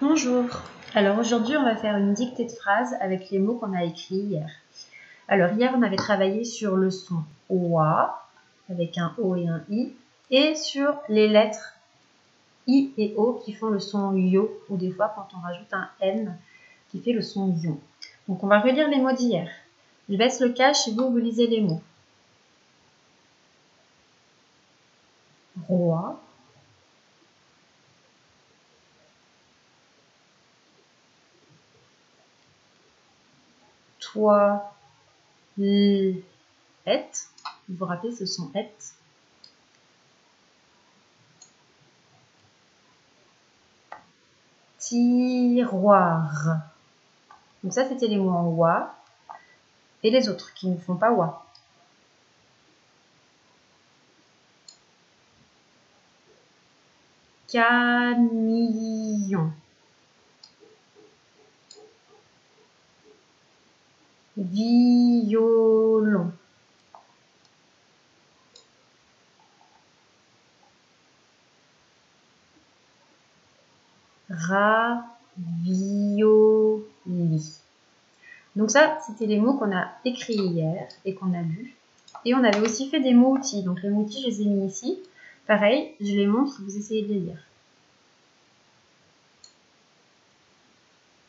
Bonjour. Alors aujourd'hui, on va faire une dictée de phrases avec les mots qu'on a écrits hier. Alors hier, on avait travaillé sur le son OA avec un O et un I et sur les lettres I et O qui font le son YO ou des fois quand on rajoute un N qui fait le son YO. Donc on va relire les mots d'hier. Je baisse le cache et vous lisez les mots. Roi. Toilette. Vous vous rappelez ce son et. Tiroir. Donc ça, c'était les mots en oua et les autres qui ne font pas oua. Camion. Violon. Ravioli. Donc ça, c'était les mots qu'on a écrits hier et qu'on a lus. Et on avait aussi fait des mots outils. Donc les mots outils, je les ai mis ici. Pareil, je les montre, vous essayez de les lire.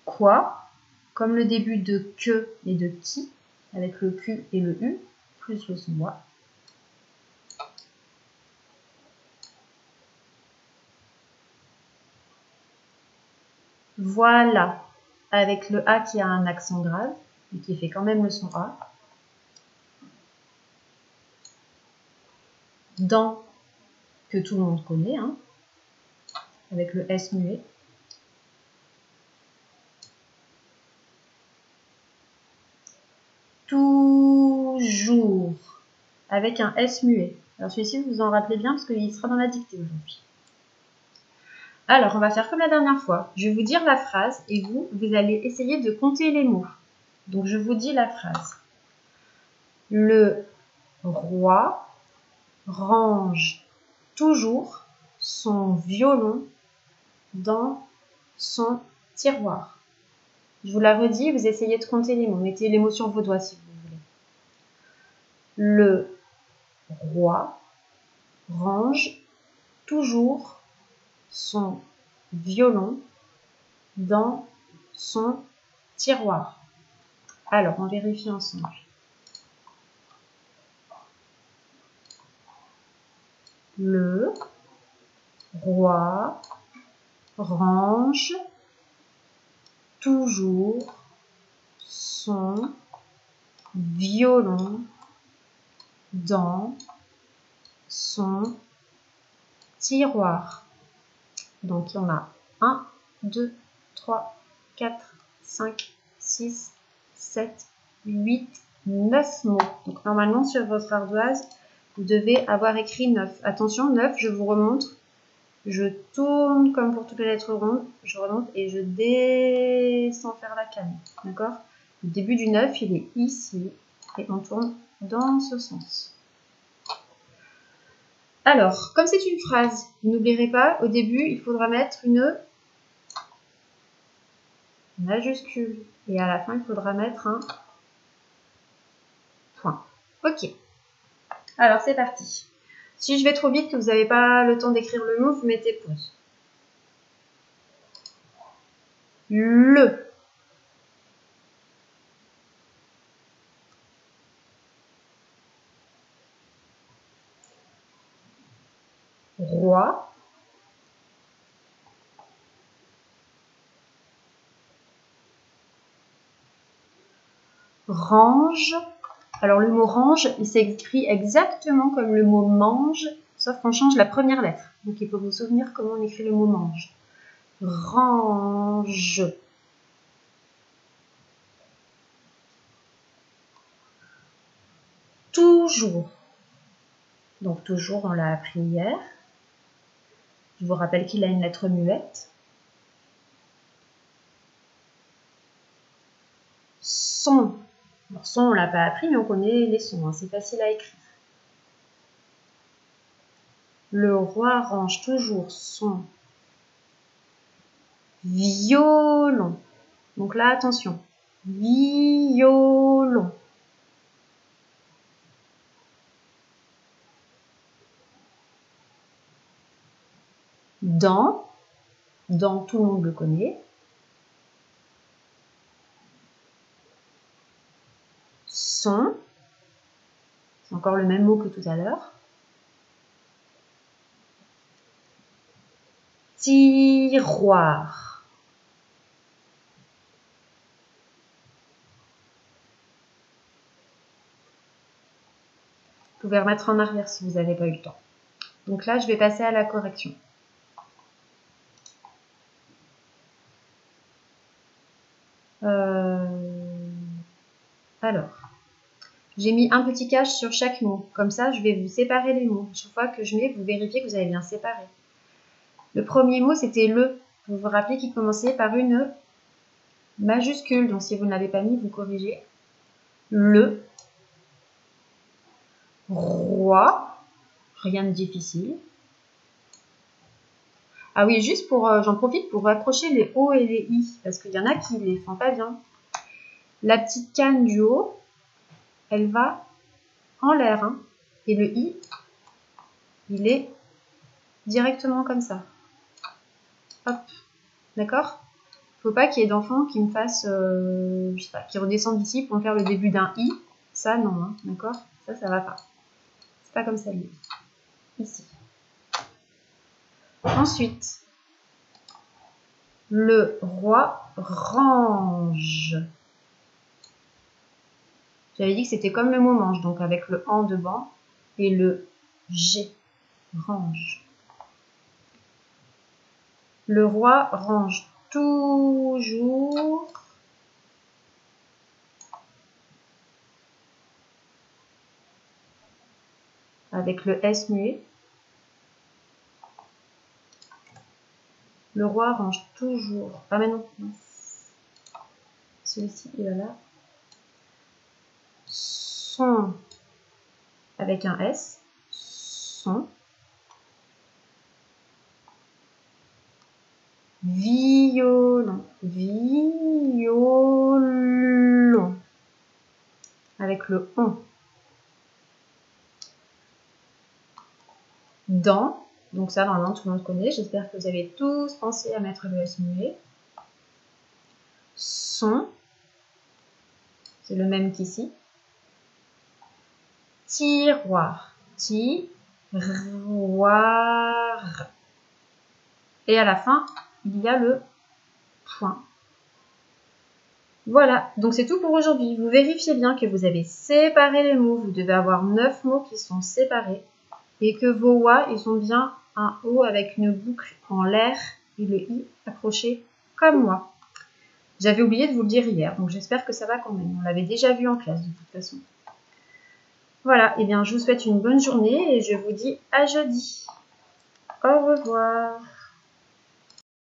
Quoi, comme le début de que et de qui, avec le Q et le U, plus le son moi. Voilà, avec le A qui a un accent grave, et qui fait quand même le son A. Dans, que tout le monde connaît, hein, avec le S muet. Toujours, avec un S muet. Alors celui-ci, vous vous en rappelez bien, parce qu'il sera dans la dictée aujourd'hui. Alors, on va faire comme la dernière fois. Je vais vous dire la phrase, et vous allez essayer de compter les mots. Donc, je vous dis la phrase. Le roi range toujours son violon dans son tiroir. Je vous la redis, vous essayez de compter les mots. Mettez les mots sur vos doigts si vous voulez. Le roi range toujours son violon dans son tiroir. Alors, on vérifie ensemble. Le roi range toujours son violon dans son tiroir. Donc, il y en a 1, 2, 3, 4, 5, 6, 7, 8, 9 mots. Donc, normalement, sur votre ardoise, vous devez avoir écrit 9. Attention, 9, je vous remontre. Je tourne comme pour toutes les lettres rondes. Je remonte et je descends faire la canne. D'accord? Le début du 9, il est ici. Et on tourne dans ce sens. Alors, comme c'est une phrase, n'oublierez pas, au début, il faudra mettre une majuscule. Et à la fin, il faudra mettre un point. Ok. Alors, c'est parti. Si je vais trop vite, que vous n'avez pas le temps d'écrire le mot, vous mettez pause. Le. Roi. Range. Alors le mot range, il s'écrit exactement comme le mot mange, sauf qu'on change la première lettre. Donc il faut vous souvenir comment on écrit le mot mange. Range. Toujours. Donc toujours, on l'a appris hier. Je vous rappelle qu'il a une lettre muette. Son. Alors son, on ne l'a pas appris, mais on connaît les sons. Hein. C'est facile à écrire. Le roi range toujours son violon. Donc là, attention. Violon. Dans, tout le monde le connaît. Son, c'est encore le même mot que tout à l'heure. Tiroir. Vous pouvez remettre en arrière si vous n'avez pas eu le temps. Donc là, je vais passer à la correction. Alors, j'ai mis un petit cache sur chaque mot. Comme ça, je vais vous séparer les mots. Chaque fois que je mets, vous vérifiez que vous avez bien séparé. Le premier mot, c'était le. Vous vous rappelez qu'il commençait par une majuscule. Donc, si vous ne l'avez pas mis, vous corrigez. Le. Roi. Rien de difficile. Ah oui, juste pour, j'en profite pour rapprocher les O et les I. Parce qu'il y en a qui ne les font pas bien. La petite canne du haut, elle va en l'air. Hein. Et le I, il est directement comme ça. Hop. D'accord ? Il ne faut pas qu'il y ait d'enfants qui me fassent, je sais pas, qui redescendent ici pour me faire le début d'un I. Ça, non. Hein. D'accord ? Ça va pas. C'est pas comme ça, lui. Ici. Ensuite, le roi range. J'avais dit que c'était comme le mot mange, donc avec le en devant et le G. Range. Le roi range toujours avec le S muet. Le roi range toujours. Ah mais non. Celui-ci, il est là. Son avec un S. Son. Violon. Violon. Avec le on. Dans. Donc ça, normalement, tout le monde connaît. J'espère que vous avez tous pensé à mettre le S muet. Son. C'est le même qu'ici. Tiroir. Tiroir. Et à la fin, il y a le point. Voilà, donc c'est tout pour aujourd'hui. Vous vérifiez bien que vous avez séparé les mots. Vous devez avoir 9 mots qui sont séparés. Et que vos oies, ils ont bien un O avec une boucle en l'air et le I accroché comme moi. J'avais oublié de vous le dire hier, donc j'espère que ça va quand même. On l'avait déjà vu en classe de toute façon. Voilà, et bien je vous souhaite une bonne journée et je vous dis à jeudi. Au revoir.